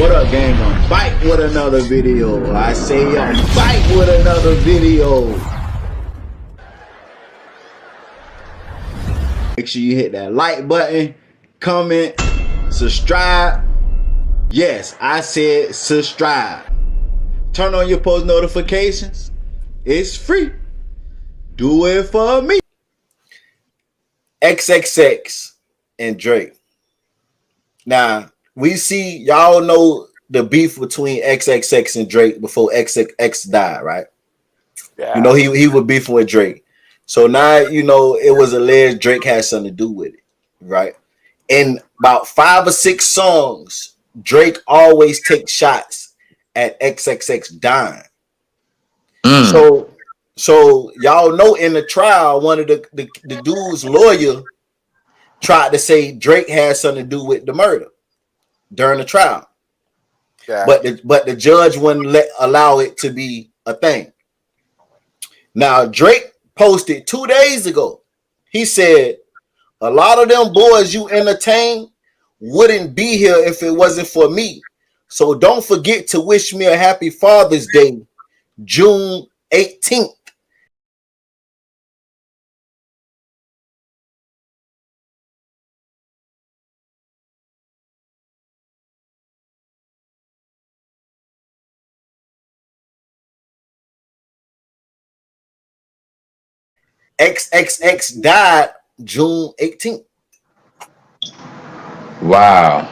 What up, gang? I'm back with another video. I say I'm back with another video. Make sure you hit that like button, comment, subscribe. Yes, I said subscribe. Turn on your post notifications. It's free. Do it for me. XXX and Drake. Now, we see, y'all know the beef between XXX and Drake before XXX died, right? Yeah. You know, he was beefing with Drake. So now, you know, it was alleged Drake had something to do with it, right? In about 5 or 6 songs, Drake always takes shots at XXX dying. So y'all know in the trial, one of the dude's lawyer tried to say Drake had something to do with the murder during the trial. Yeah. But the judge wouldn't allow it to be a thing. Now, Drake posted 2 days ago. He said, a lot of them boys you entertain wouldn't be here if it wasn't for me. So don't forget to wish me a happy Father's Day, June 18th. XXX died June 18th. Wow.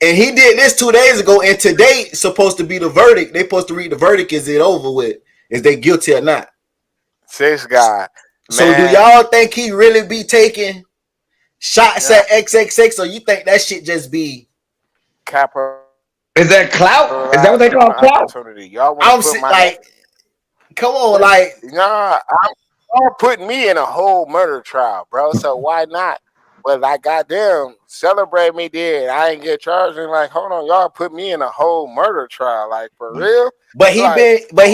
And he did this 2 days ago, and today supposed to be the verdict. They supposed to read the verdict. Is it over with? Is they guilty or not? This guy. So do y'all think he really be taking shots at XXX, or you think that shit just be Capper? Is that clout? Is that what they call clout? Y'all I'm like, come on, like, nah, y'all putting me in a whole murder trial, bro. So why not? Well, like, goddamn, celebrate me dead. I ain't get charged. And like, hold on, y'all put me in a whole murder trial, like, for real. But he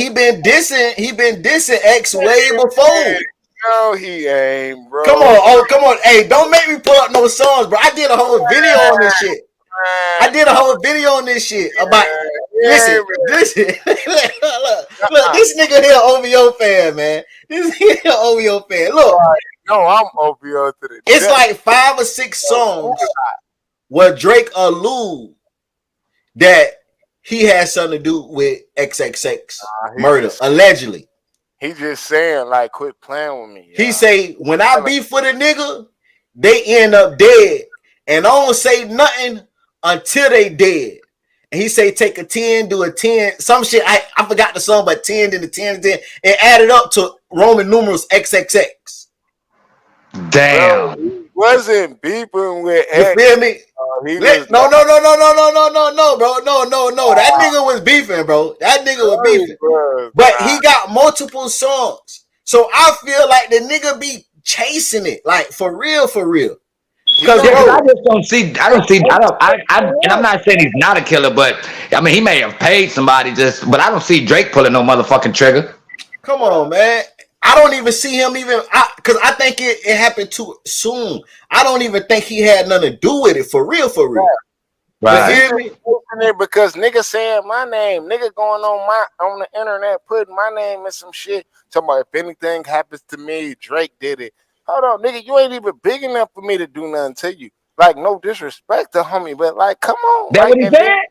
been dissing X way before. No, he ain't, bro. Come on. Hey, don't make me pull up no songs, bro. I did a whole video on this shit. I did a whole video on this shit about. Listen. Look, this nigga here OVO fan, man. This nigga here OVO fan. Look. No, I'm OVO to the It's like 5 or 6 songs where Drake allude that he has something to do with XXX murder, allegedly. He just saying, like, quit playing with me. He say, when I beef with a nigga, they end up dead. And I don't say nothing until they dead. And he say, take a 10, do a 10, some shit. I forgot the song, but 10, then the 10, 10, and add it up to Roman numerals XXX. Damn. Bro, he wasn't beefing with X. You feel me? No, bro. No. That nigga was beefing, bro. That nigga was beefing. But he got multiple songs. So I feel like the nigga be chasing it. Like, for real. Because I just don't see, and I'm not saying he's not a killer, but I mean, he may have paid somebody but I don't see Drake pulling no motherfucking trigger. Come on, man. I don't even see him because I think it happened too soon. I don't even think he had nothing to do with it for real. Right. You hear me? Because nigga saying my name, nigga going on the internet putting my name in some shit. Talking about if anything happens to me, Drake did it. Hold on, nigga, you ain't even big enough for me to do nothing to you. Like, no disrespect to homie, but like, come on. That like, what he said?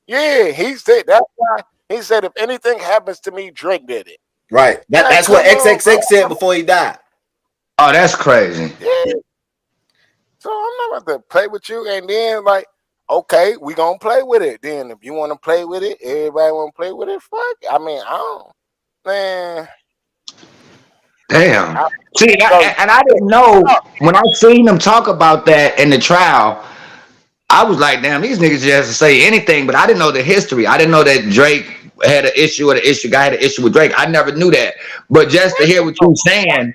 Yeah, he said that's why. He said, if anything happens to me, Drake did it. Right. That's what XXX said before he died. Oh, that's crazy. Yeah. So I'm not about to play with you. And then, like, okay, we going to play with it. Then if you want to play with it, everybody want to play with it, fuck. I mean, I don't. Man. Damn. I didn't know when I seen him talk about that in the trial. I was like, damn, these niggas just say anything, but I didn't know the history. I didn't know that Drake had an issue guy had an issue with Drake. I never knew that. But just to hear what you're saying,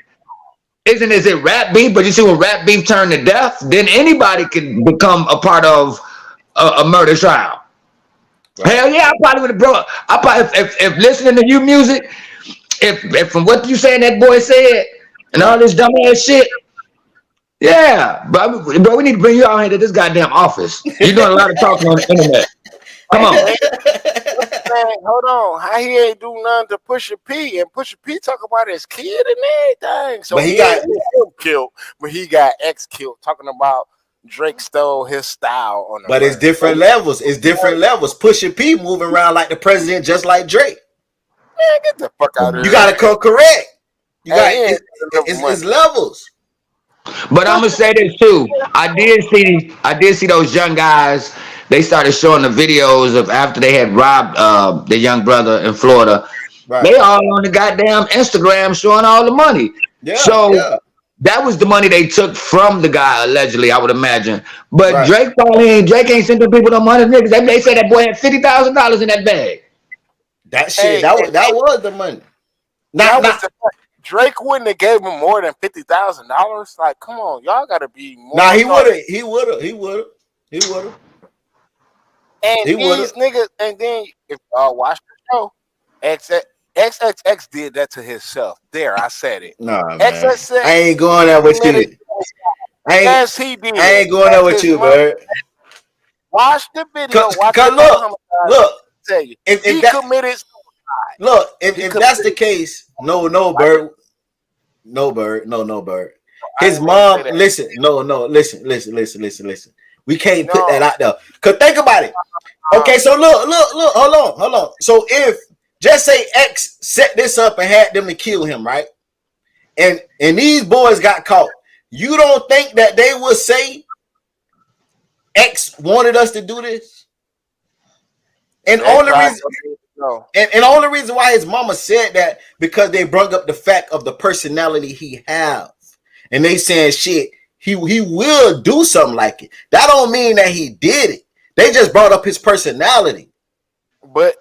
is it rap beef? But you see when rap beef turned to death, then anybody could become a part of a murder trial. Right. Hell yeah, I probably would have brought. I probably if listening to you music, if from what you saying that boy said and all this dumb ass shit, Yeah, bro, we need to bring you out here to this goddamn office. You're doing a lot of talking on the internet. Come on. Man, hold on. How he ain't do nothing to Pusha P, and Pusha P talk about his kid and everything. So But he he got ain't him killed, but he got X killed. Talking about Drake stole his style on the But it's verse. different levels. It's different levels. Pusha P moving around like the president, just like Drake. Man, get the fuck out of here. You gotta come correct. You got Hey, it's levels. But I'm gonna say this too. I did see those young guys. They started showing the videos of after they had robbed the young brother in Florida. Right. They all on the goddamn Instagram showing all the money. Yeah. So Yeah. that was the money they took from the guy, allegedly, I would imagine. But Right. Drake ain't sent them people no money. Niggas, they said that boy had $50,000 in that bag. That shit. That was the money. Drake wouldn't have gave him more than $50,000. Like, come on, y'all gotta be more. Nah, he would have. And these niggas, and then if watch the show, XXX did that to himself. There, I said it. Nah, man. XXX, I ain't going there with you. Yes, he did. I ain't going there with you, bro. Watch the video. Look. Tell you, if he committed suicide. Look, if that's the case, no, Bird. No, Bird. No, Bird. His mom, listen. We can't put that out there. Cause think about it. Okay, so look, hold on. So if just say X set this up and had them to kill him, right? And these boys got caught. You don't think that they would say X wanted us to do this? And only reason why his mama said that because they brought up the fact of the personality he have, and they saying shit he will do something like it. That don't mean that he did it. They just brought up his personality. But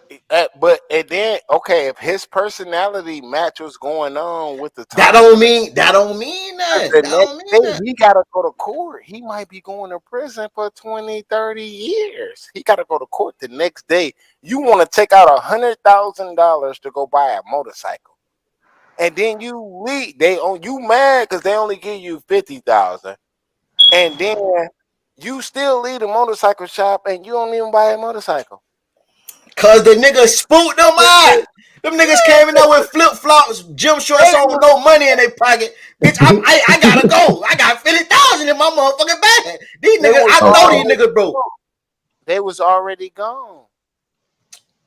and then okay, if his personality match what's going on with the time, that don't mean that. He gotta go to court. He might be going to prison for 20, 30 years. He gotta go to court the next day. You want to take out $100,000 to go buy a motorcycle, and then you leave. You mad because they only give you 50,000, and then you still leave the motorcycle shop and you don't even buy a motorcycle. Cause the niggas spooked them out. Them niggas came in there with flip flops, gym shorts on, no money in their pocket. Bitch, I gotta go. I got 50,000 in my motherfucking bag. These niggas, I know these niggas broke. They was already gone.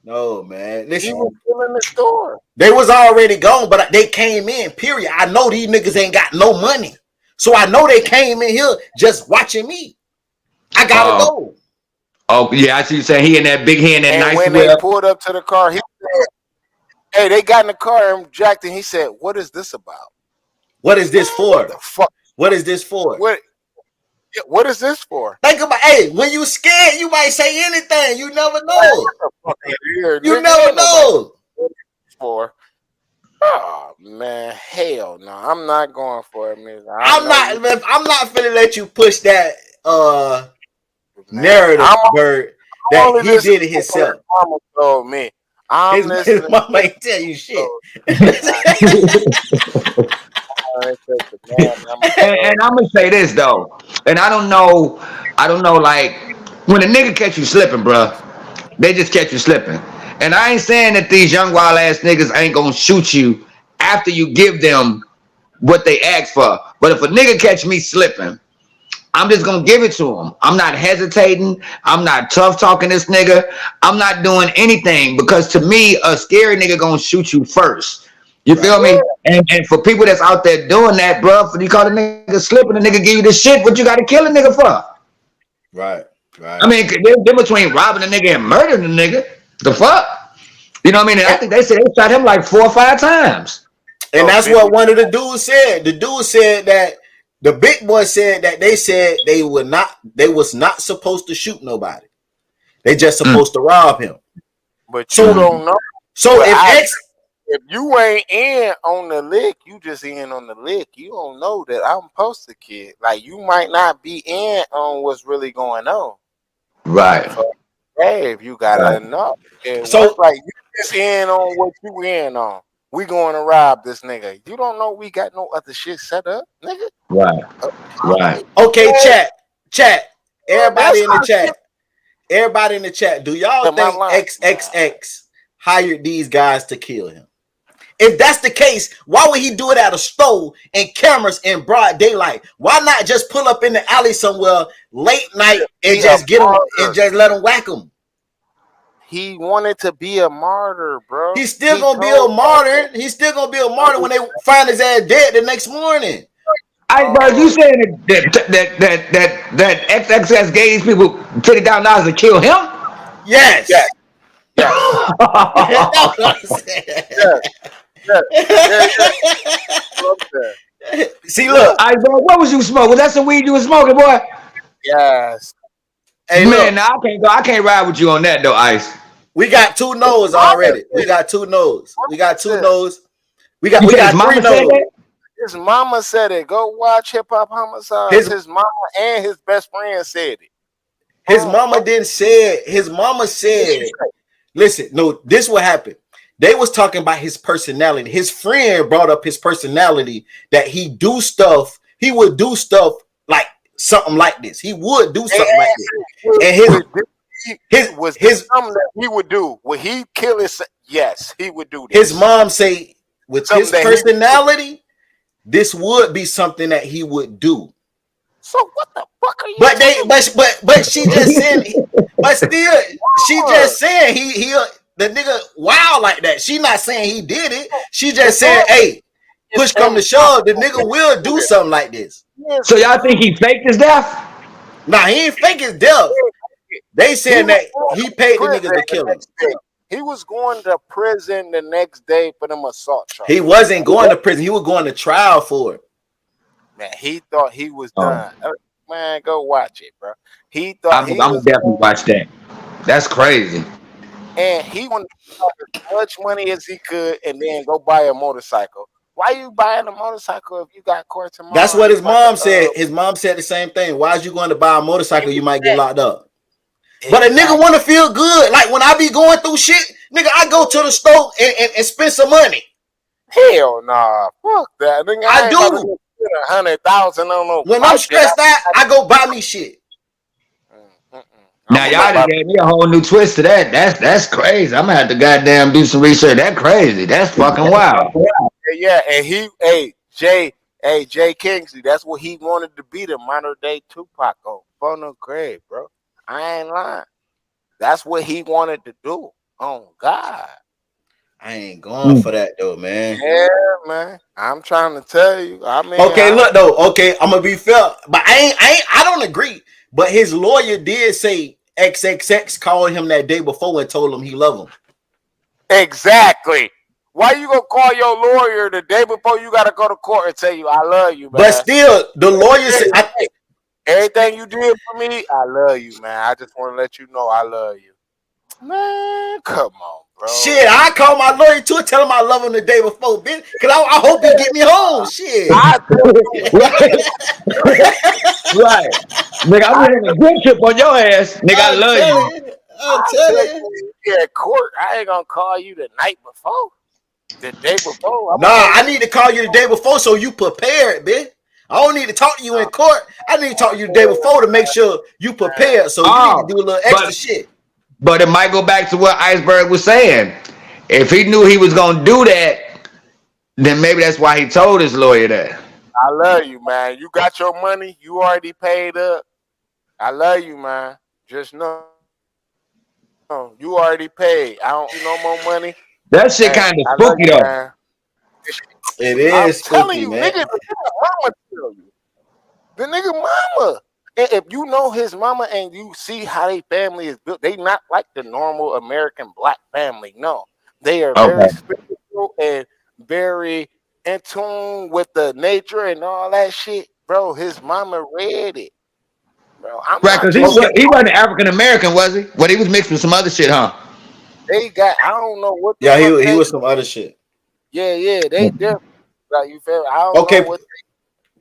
No, man. Listen, he was still in the store. They was already gone, but they came in. Period. I know these niggas ain't got no money, so I know they came in here just watching me. I gotta go. Oh yeah, I see you saying he in that big hand, that nice. When they pulled up to the car, he said, "Hey, they got in the car and jacked." And he said, "What is this about? What is this for? What the fuck? What is this for? What is this for?" Think about, hey, when you scared, you might say anything. You never know. You never know. For oh man, hell no, I'm not going for it, man. I'm not finna let you push that narrative, Bird, that he did it himself. Mama told me. His mama ain't tell you shit. And I'm gonna say this though, and I don't know, like when a nigga catch you slipping, bruh, they just catch you slipping. And I ain't saying that these young wild ass niggas ain't gonna shoot you after you give them what they ask for. But if a nigga catch me slipping, I'm just gonna give it to him. I'm not hesitating. I'm not tough talking this nigga. I'm not doing anything because to me, a scary nigga gonna shoot you first. You feel me? And for people that's out there doing that, bro, you call a nigga slipping, a nigga give you the shit. What you gotta kill a nigga for? Right. I mean, they're between robbing a nigga and murdering a nigga. The fuck? You know what I mean? And I think they said they shot him like 4 or 5 times. And that's what one of the dudes said. The dude said that the big boy said that they said they was not supposed to shoot nobody. They just supposed to rob him. But you don't know. So if you ain't in on the lick, you just in on the lick. You don't know that I'm poster kid. Like you might not be in on what's really going on. Right. So, hey, if you gotta know. So like you just in on what you in on. We going to rob this nigga. You don't know we got no other shit set up, nigga. Right. Okay, chat. Everybody in the chat. Everybody in the chat. Do y'all think XXX hired these guys to kill him? If that's the case, why would he do it at a store and cameras in broad daylight? Why not just pull up in the alley somewhere late night and just get him and just let him whack him? He wanted to be a martyr, bro. He's still gonna be a martyr. He's still gonna be a martyr when they find his ass dead the next morning. Iceberg, you saying that XXX gave people $50,000 to kill him? Yes. Yes. See, look, Iceberg, what was you smoking? Was that some weed you was smoking, boy? Yes. Hey, man, now I can't ride with you on that though, Ice. We got 2 no's already. We got 2 no's. We got 2 no's. We got 3 no's. His mama said it. Go watch Hip Hop Homicide. His mama and his best friend said it. His mama didn't say it. His mama said, listen, no, this what happened. They was talking about his personality. His friend brought up his personality, that he would do stuff like something like this. He would do something like this. And his something that he would do. Would he kill his? Yes, he would do this. His mom say with his personality, this would be something that he would do. So what the fuck are you? But she just said, but still, she just saying he the nigga wild like that. She not saying he did it. She just saying, hey, push come to shove, the nigga will do something like this. So y'all think he faked his death? Nah, he ain't fake his death. They saying that he paid the niggas to kill him. He was going to prison the next day for them assault charges. He wasn't going to prison. He was going to trial for it. Man, he thought he was done. Man, go watch it, bro. He thought I'm definitely watch that. That's crazy. And he wanted to make as much money as he could and then go buy a motorcycle. Why you buying a motorcycle if you got court tomorrow? That's what his mom said. His mom said the same thing. Why is you going to buy a motorcycle? You might get locked up. But a nigga want to feel good. Like when I be going through shit, nigga, I go to the store and spend some money. Hell nah. Fuck that. Nigga, I do. 100,000 on no. When I'm stressed out, I go buy me shit. Now y'all just gave me a whole new twist to that. That's crazy. I'm gonna have to goddamn do some research. That's crazy. That's fucking wild. Yeah, and Jay Kingsley, that's what he wanted to be, the modern day Tupac on Phono Grave, bro. I ain't lying. That's what he wanted to do. Oh God. I ain't going for that though, man. Yeah, man. I'm trying to tell you. I mean, look though. Okay, I'm gonna be fair, but I don't agree. But his lawyer did say XXX called him that day before and told him he loved him. Exactly. Why you gonna call your lawyer the day before you gotta go to court and tell you I love you, man? But still, the lawyer said everything you did for me, I love you, man. I just want to let you know I love you. Man, come on, bro. Shit, I call my lawyer too and tell him I love him the day before, bitch. Cause I hope he get me home. Shit. Right. Nigga, I'm having a good trip on your ass. Nigga, I love you. I'm telling you. Yeah, court. I ain't gonna call you the night before. The day before. I need to call you the day before so you prepared, bitch. I don't need to talk to you in court. I need to talk to you the day before to make sure you prepared. So you need to do a little extra shit. But it might go back to what Iceberg was saying. If he knew he was gonna do that, then maybe that's why he told his lawyer that. I love you, man. You got your money. You already paid up. I love you, man. Just know you already paid. I don't need no more money. That shit kind of spooky though. Man. It is I'm spooky, telling you, man. nigga, the nigga mama tell you. The nigga mama. And if you know his mama and you see how their family is built, they not like the normal American black family. No. They are very spiritual and very in tune with the nature and all that shit. Bro, his mama read it. Bro, right, because he wasn't African American, was he? Well, he was mixed with some other shit, huh? They got, I don't know what. Yeah, he was some other shit. Yeah, they different. Like, you feel? I don't know what.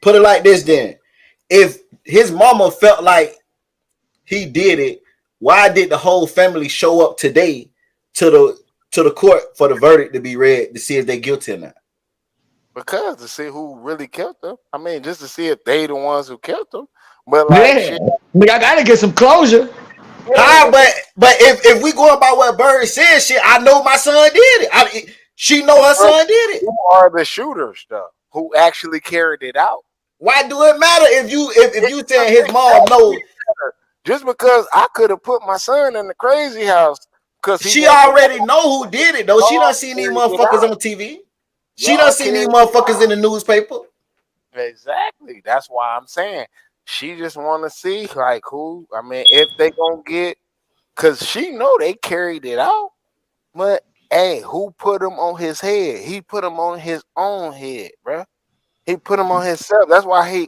Put it like this then. If his mama felt like he did it, why did the whole family show up today to to the court for the verdict to be read to see if they guilty or not? Because to see who really killed them. I mean, just to see if they the ones who killed them. But like Yeah, shit, I gotta get some closure. yeah, How? But if we go about what Bird said, shit, I know my son did it. She know her son did it. who are the shooters though? Who actually carried it out? Why do it matter if you saying his mom know? Just because I could have put my son in the crazy house because he She wanted already know who did it though. She y'all done seen these carried it motherfuckers out. on TV. She done Y'all seen these carried it motherfuckers out. in the newspaper. Exactly. That's why I'm saying she just want to see like who. I mean, if they gonna get, cause she know they carried it out. But hey, who put him on his head? He put him on his own head, bro. He put him on himself. That's why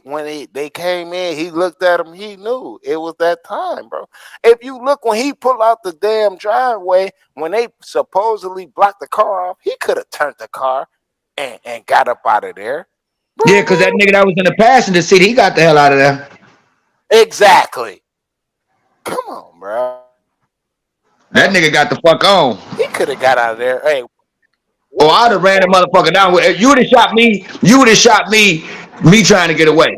they came in, he looked at him. He knew it was that time, bro. If you look when he pulled out the damn driveway, when they supposedly blocked the car off, he could have turned the car and got up out of there. Yeah, because that nigga that was in the passenger seat, he got the hell out of there. Exactly. Come on, bro. That nigga got the fuck on. He could have got out of there. Hey, Or what I'd have ran the motherfucker down. You would have shot me. You would have shot me. Me trying to get away.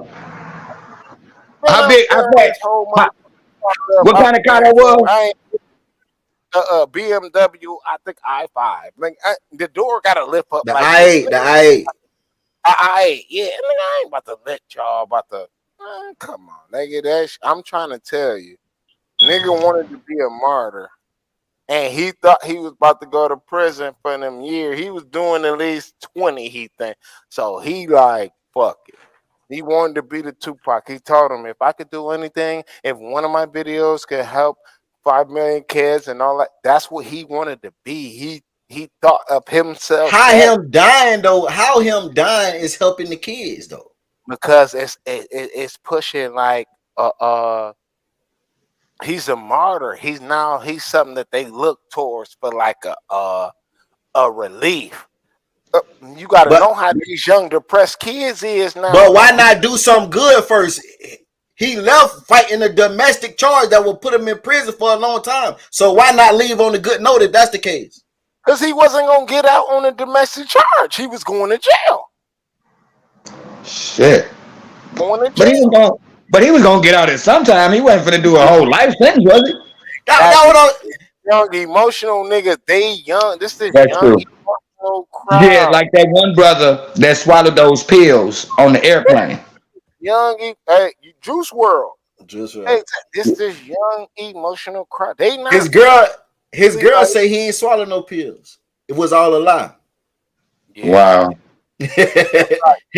man? How I'm big? How tearing bad? this whole How, motherfucker what up kind of car there, that bro. was? I ain't BMW. I think i5. Like the door got to lift up The like this. I8, the I8. Yeah, nigga, I ain't about to let y'all about to. Come on, nigga. I'm trying to tell you, nigga wanted to be a martyr, and he thought he was about to go to prison for them years. He was doing at least 20. He think so. He like fuck it. He wanted to be the Tupac. He told him if I could do anything, if one of my videos could help 5 million kids and all that, that's what he wanted to be. He thought of himself How that him dying though? How him dying is helping the kids though? because it's pushing like he's a martyr. He's something that they look towards for like a relief. You got to But know how these young depressed kids is now, but why bro. not do something good first? He left fighting a domestic charge that will put him in prison for a long time. So why not leave on a good note if that's the case? Because he wasn't gonna get out on a domestic charge. He was going to jail. Shit. Going to But he was jail. going. But he was gonna get out at some time. He wasn't finna do a whole life sentence, was he? That what I, Young emotional niggas. They young. This is That's young true. emotional Yeah, crowd. like that one brother that swallowed those pills on the airplane. Hey, Juice World. just Hey, this young emotional crowd. They not his girl like say he ain't swallow no pills. It was all a lie. yeah. Wow.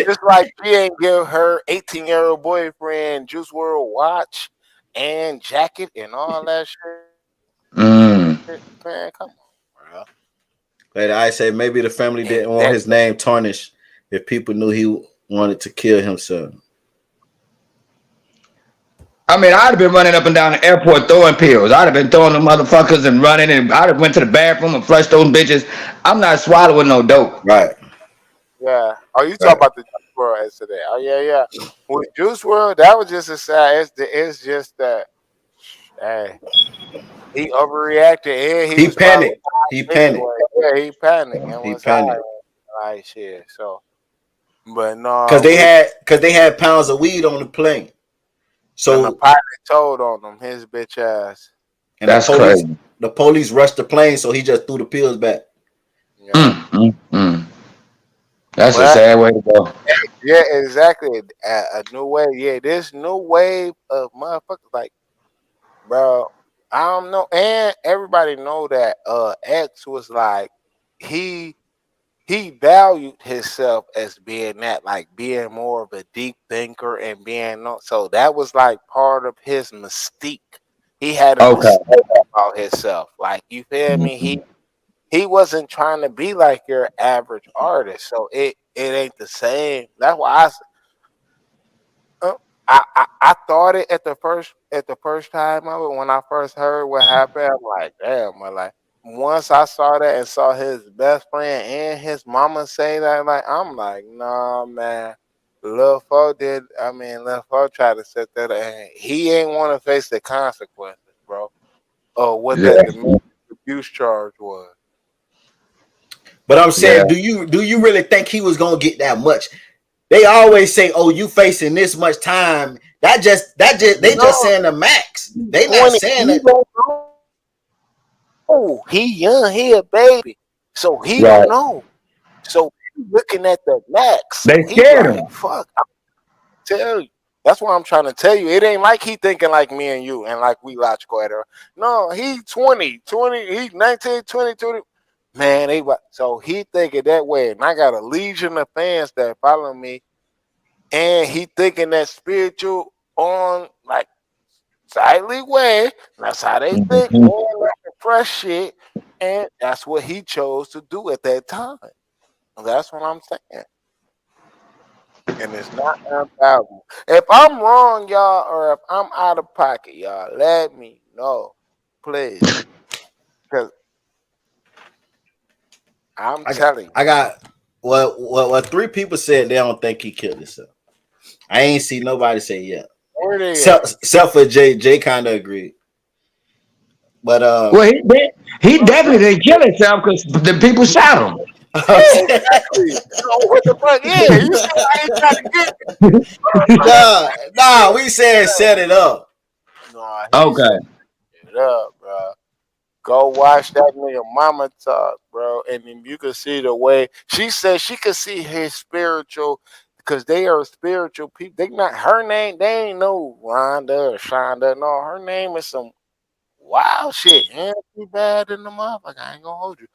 Just like she ain't give her 18-year-old boyfriend Juice World watch and jacket and all that Mm. shit. Man, come on, bro. But I say maybe the family And didn't want his name tarnished if people knew he wanted to kill himself. I mean, I'd have been running up and down the airport throwing pills. I'd have been throwing them motherfuckers and running, and I'd have went to the bathroom and flushed those bitches. I'm not swallowing no dope. Right. yeah. Oh, you talk Right. about the Juice World incident. Oh yeah. With Juice World, that was just a sad. It's just that hey, he overreacted and he He was probably panicked. He anyway. panicked. Yeah, he panicked and He was high. panicked. Like shit. So, but Because no, they had pounds of weed on the plane. and the So pilot told on him, his bitch ass. and the That's police crazy. the police rushed the plane, so he just threw the pills back. Yeah. Mm. That's a But sad way to go. yeah, exactly. A new wave. Yeah, this new wave of motherfuckers like, bro. I don't know, and everybody know that X was like he he valued himself as being that, like being more of a deep thinker and being so that was like part of his mystique. He had a Okay. mystique about himself. Like you feel me? He wasn't trying to be like your average artist, so it ain't the same. That's why uh, I thought it at the first time of it when I first heard what happened. I'm like, damn, I like once I saw that and saw his best friend and his mama say that, like I'm like, nah, man. Lil Fo did. I mean, Lil Fo tried to set that, and he ain't want to face the consequences, bro. Or what Yeah. that domestic abuse charge was. But I'm Yeah. saying, do you really think he was gonna get that much? They always say, "Oh, you facing this much time." They just No, saying the max. he's They not 20. saying He that. don't know. He young. He a baby. So he don't Right. know. So he looking at the max. They So he scared like, him. fuck. I tell you. That's what I'm trying to tell you. It ain't like he thinking like me and you and like we logical at her. No, he 20, he 19, 20, 20. Man, so he thinking that way. And I got a legion of fans that follow me. And he thinking that spiritual on like slightly way. That's how they think. Mhm. Man, like the fresh shit. And that's what he chose to do at that time. That's what I'm saying. And it's not unvaluable. If I'm wrong, y'all, or if I'm out of pocket, y'all, let me know, please. Because I'm I got, telling you, I got. Well, three people said they don't think he killed himself. I ain't see nobody say yeah. where they at? Except for Jay. Jay kind of agreed. But Well, he Oh, definitely didn't kill himself because the people shot him. I'm yeah, saying, exactly. So what the fuck? Yeah, you see why he trying to get me? nah, we said set it up. No, he Okay. set it up, bro. Go watch that nigga mama talk, bro. And then you can see the way she said she could see his spiritual because they are spiritual people. They not her name, they ain't no Rhonda or Shonda. No, her name is some wild shit. And she bad in the motherfucker. I ain't gonna hold you.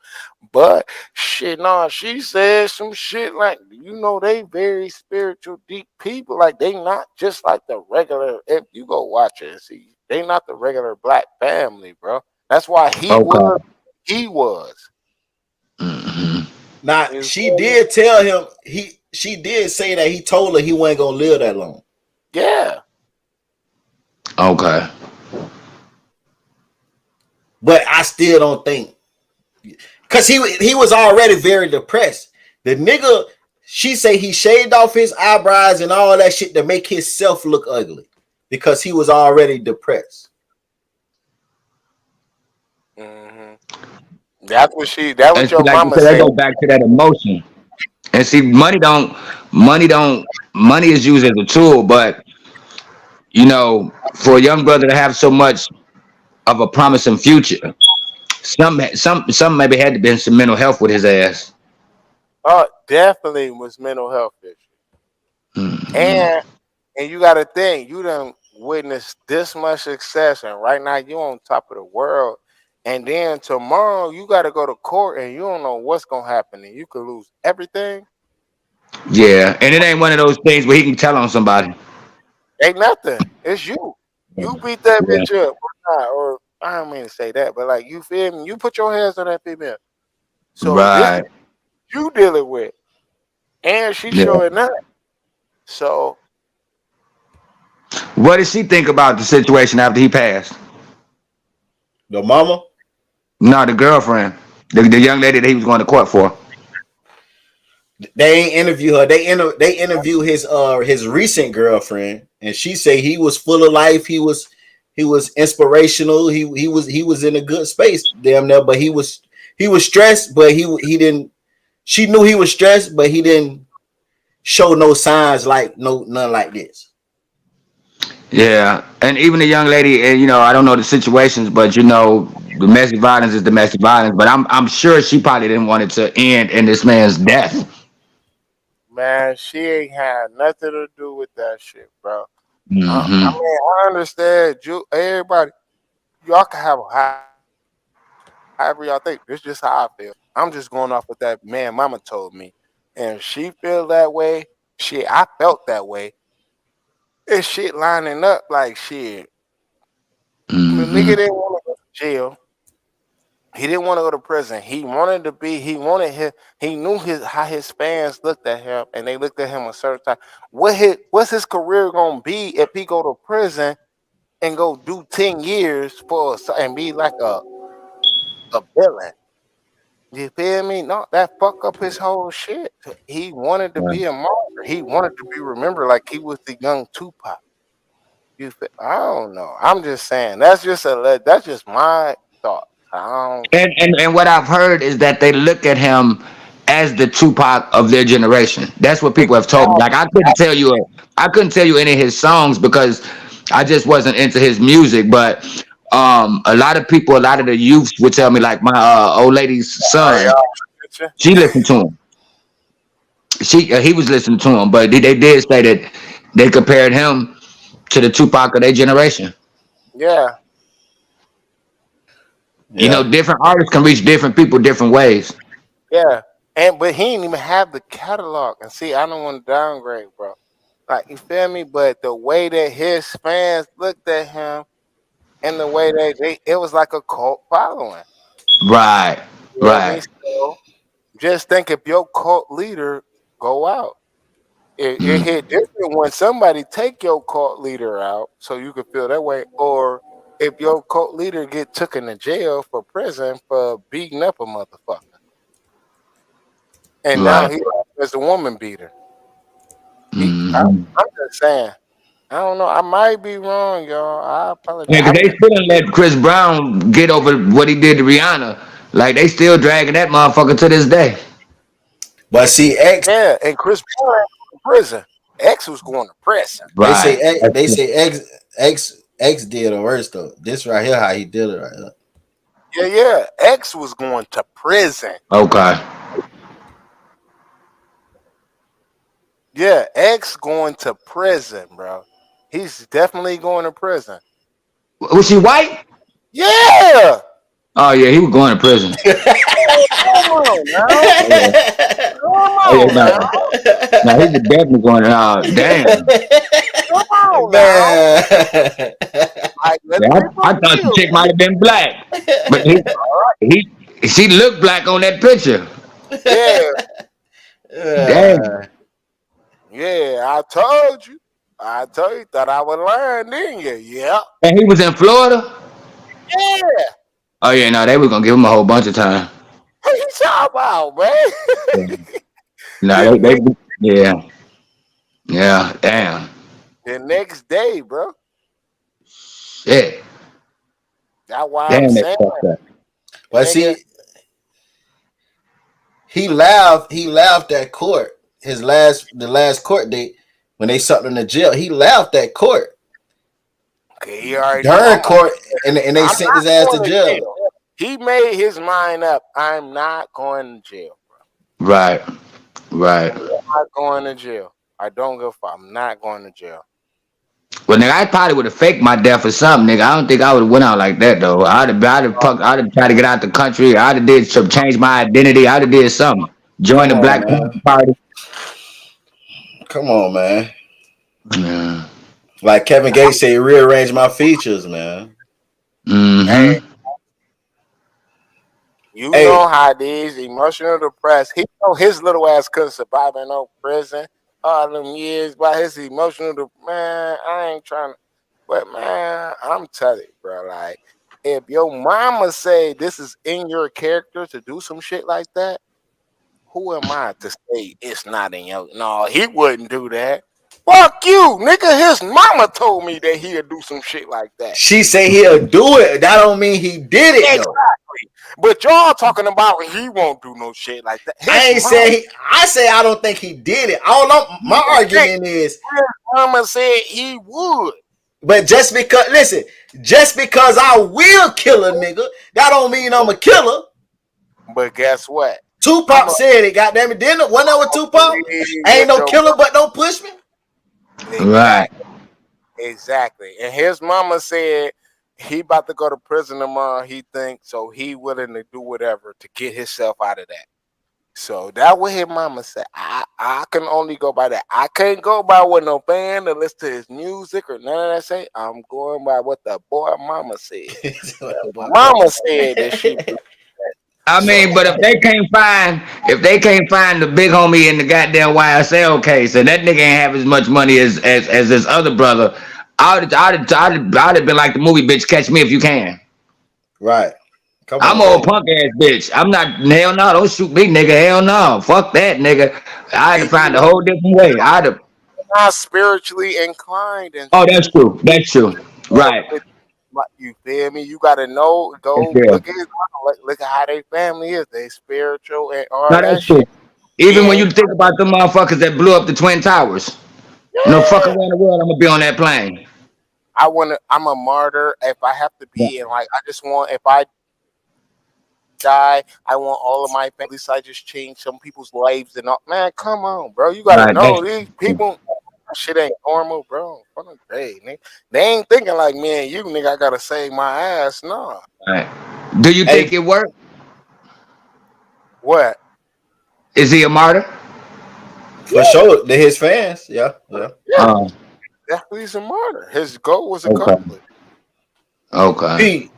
But shit, no, she said some shit like they very spiritual, deep people. Like they not just like the regular. If you go watch it and see, they not the regular black family, bro. That's why he Okay. was. He was. Mhm. Now You she feel me? did tell him he. She did say that he told her he wasn't gonna live that long. Yeah. Okay. But I still don't think because he was already very depressed. The nigga, she say he shaved off his eyebrows and all that shit to make himself look ugly because he was already depressed. hmm That's what she. That And what see, your like you mama said, that said. go back to that emotion. And see, money is used as a tool, but for a young brother to have so much of a promising future, some maybe had to been some mental health with his ass. Oh, definitely was mental health issue. Mhm. And you got to think, you done witnessed this much success, and right now you on top of the world. And then tomorrow you got to go to court, and you don't know what's gonna happen, and you could lose everything. Yeah, and it ain't one of those things where he can tell on somebody. Ain't nothing. It's you. You beat that Yeah. bitch up, or not, or I don't mean to say that, but like you feel me? You put your hands on that female. So this is Right. you dealing with, and she Yeah. showing up. So What did she think about the situation after he passed? The mama, No, the girlfriend, the young lady that he was going to court for. they ain't interview her. They interview his recent girlfriend, and she say he was full of life. He was inspirational. He was in a good space, damn near. But he was stressed, but he didn't. She knew he was stressed, but he didn't show no signs like none like this. Yeah, and even the young lady, and I don't know the situations, but domestic violence is domestic violence. But I'm sure she probably didn't want it to end in this man's death. man, she ain't had nothing to do with that shit, bro. I Hmm. mean, I understand you. Everybody, y'all can have a however y'all think. This is just how I feel. I'm just going off what that man, mama told me, and if she feel that way. Shit, I felt that way. It's shit lining up like shit. The Hmm. nigga didn't want to go to jail. He didn't want to go to prison. He wanted to be. He wanted his. He knew how his fans looked at him, and they looked at him a certain time. What's his career gonna be if he go to prison and go do 10 years and be like a villain? You feel me? No, that fuck up his whole shit. He wanted to be a martyr. He wanted to be remembered like he was the young Tupac. I don't know. I'm just saying. That's just my thought. I don't. And what I've heard is that they look at him as the Tupac of their generation. That's what people have told me. Like Exactly. I couldn't tell you any of his songs because I just wasn't into his music. But a lot of people, a lot of the youths would tell me, like my old lady's Are son, y'all? she listened to him. He was listening to him, but they did say that they compared him to the Tupac of their generation. Yeah, You know, Yeah. different artists can reach different people different ways. yeah. And but he didn't even have the catalog. And see, I don't want to downgrade, bro. Like you feel me? But the way that his fans looked at him and the way it was like a cult following. Right, You feel me? right. So just think if your cult leader go out. It Mm, hit different when somebody take your cult leader out so you can feel that way, or if your cult leader get taken to jail for prison for beating up a motherfucker, and now right. he is a woman beater. Hmm. I'm just saying. I don't know. I might be wrong, y'all. I apologize. Yeah, 'cause they still didn't let Chris Brown get over what he did to Rihanna. Like they still dragging that motherfucker to this day. But see, X, Yeah, and Chris Brown in prison. X was going to prison. they say Right. X, they say X did the worst though. This right here, how he did it right here. Yeah, yeah. X was going to prison. Okay. Yeah, X going to prison, bro. He's definitely going to prison. Was she white? Yeah. Oh yeah, he was going to prison. Come on now. Oh yeah. Come Oh yeah. on now. No, he was definitely going. Damn. Come on now. Man. Like, let's Yeah, be I thought the real. chick might have been black, but he she looked black on that picture. Yeah. Damn. Uh, Yeah. I told you. I told you that I would learn, didn't you? Yeah. And he was in Florida. Yeah. Oh yeah, no, they was gonna give him a whole bunch of time. What you talking about, man? No, the they next yeah, yeah, damn, the next day, bro. shit, That's why I'm damn, they saying, fucked up. but nigga. see, he laughed at court. The last court date when they sucked him to jail. He laughed at court Okay, he already know during court, and they I'm sent not his ass to going to jail. jail. He made his mind up. I'm not going to jail. Right, right. I'm not going to jail. I don't give a fuck. I'm not going to jail. Well, nigga, I probably would have faked my death or something, nigga. I don't think I would have went out like that though. I'd have tried to get out the country. I'd have did some change my identity. I'd have did something. Join Come the on, Black Panther man. Party. Come on, man. Yeah. Like Kevin Gates said, rearrange my features, man. Hey, Mm-hmm. you Hey, know how these emotional depressed. He know his little ass couldn't survive in no prison all them years by his man. I ain't trying to, but man, I'm telling you, bro. Like, if your mama say this is in your character to do some shit like that, who am I to say it's not in your? No, he wouldn't do that. Fuck you, nigga. His mama told me that he'd do some shit like that. she say he'll do it. That don't mean he did it though. Exactly. But y'all talking about he won't do no shit like that. I His ain't mama, saying I say I don't think he did it. I don't know. My argument is, his mama said he would. but just because I will kill a nigga, that don't mean I'm a killer. But guess what? Tupac said it. Goddamn it, didn't it? Wasn't that what Tupac? Ain't With no your killer, but don't push me. Right. exactly, exactly. And his mama said he about to go to prison tomorrow. He thinks so. He willing to do whatever to get himself out of that. So that what his mama said. I can only go by that. I can't go by what no fan to listen to his music or none of that say. I'm going by what the boy mama said. Mama said that she. I So mean, but if they can't find the big homie in the goddamn YSL case, and that nigga ain't have as much money as his other brother, I'd have been like the movie bitch, Catch Me If You Can. Right. Come I'm on, old man. punk ass bitch. I'm not hell no, don't shoot me, nigga. Hell no. Fuck that, nigga. I'd have find a whole different way. I'd have not spiritually inclined and Oh, shit. that's true. That's true. Right. You feel me? You gotta know. Go look at his mom. Look at how their family is. They spiritual and all No, that that's true. shit. Even when And you think about the motherfuckers that blew up the Twin Towers, no fucking yeah, way in the world I'm gonna be on that plane. I'm a martyr. If I have to be, and like I just want, if I die, I want all of my family. I just change some people's lives and all. Man, come on, bro. You gotta Right. know these people. Shit ain't normal, bro. Fucking day, nigga. They ain't thinking like me and you, nigga. I gotta save my ass. No. Right. Do you Hey, think it worked? What? Is he a martyr? for sure, they're his fans. Yeah, yeah. Yeah. Definitely he's a martyr. His goal was Okay. accomplished. Okay.